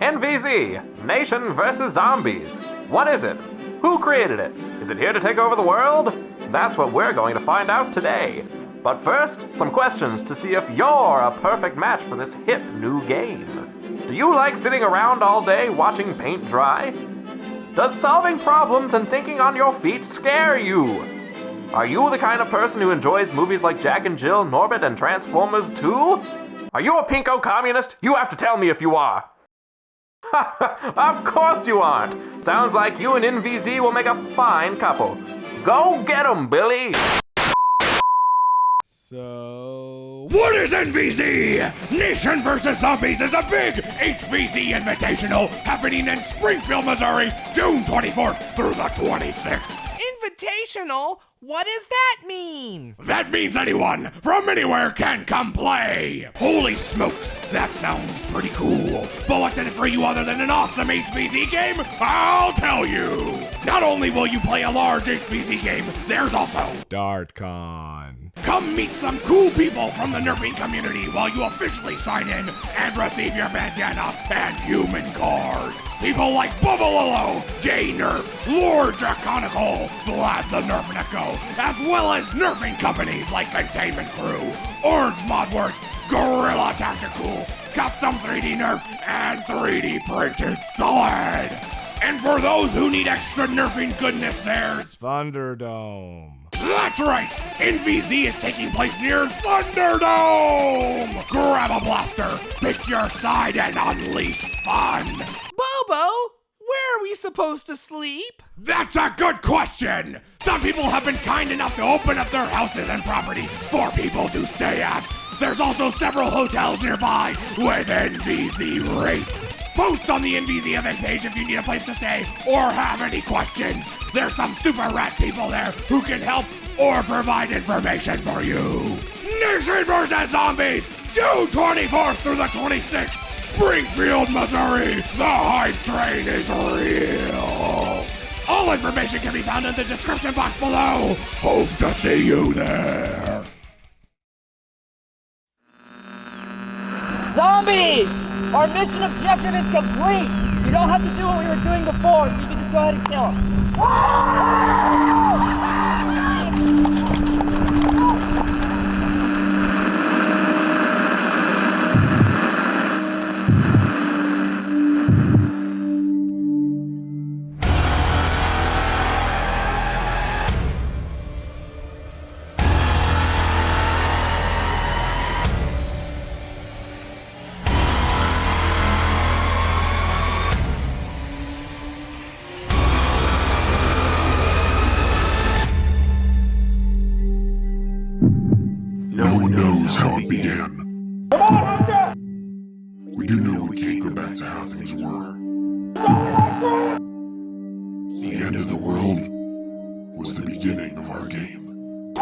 NVZ, Nation vs. Zombies. What is it? Who created it? Is it here to take over the world? That's what we're going to find out today. But first, some questions to see if you're a perfect match for this hip new game. Do you like sitting around all day watching paint dry? Does solving problems and thinking on your feet scare you? Are you the kind of person who enjoys movies like Jack and Jill, Norbit, and Transformers 2? Are you a pinko communist? You have to tell me if you are. Of course you aren't. Sounds like you and NVZ will make a fine couple. Go get 'em, Billy! So, what is NVZ? Nation vs. Zombies is a big HVZ Invitational happening in Springfield, Missouri, June 24th through the 26th. Invitational? What does that mean? That means anyone from anywhere can come play. Holy smokes, that sounds pretty cool. But what's in it for you other than an awesome HVZ game? I'll tell you. Not only will you play a large HVZ game, there's also DartCon. Come meet some cool people from the Nerfing community while you officially sign in and receive your bandana and human card. People like Bubbalillo, J Nerf, Lord Draconical, Vlad the Nerf Neko, as well as nerfing companies like Containment Crew, Orange Modworks, Gorilla Tactical, Custom 3D Nerf, and 3D Printed Solid. And for those who need extra nerfing goodness, there's Thunderdome. That's right! NVZ is taking place near Thunderdome! Grab a blaster, pick your side, and unleash fun! Bobo, where are we supposed to sleep? That's a good question! Some people have been kind enough to open up their houses and property for people to stay at. There's also several hotels nearby with NVZ rates. Post on the NVZ event page if you need a place to stay or have any questions. There's some super rat people there who can help or provide information for you. Nation vs. Zombies, June 24th through the 26th, Springfield, Missouri. The hype train is real. All information can be found in the description box below. Hope to see you there. Zombies! Our mission objective is complete! You don't have to do what we were doing before, so you can just go ahead and kill them. No one knows how it began. We do know we can't go back to how things were. The end of the world was the beginning of our game.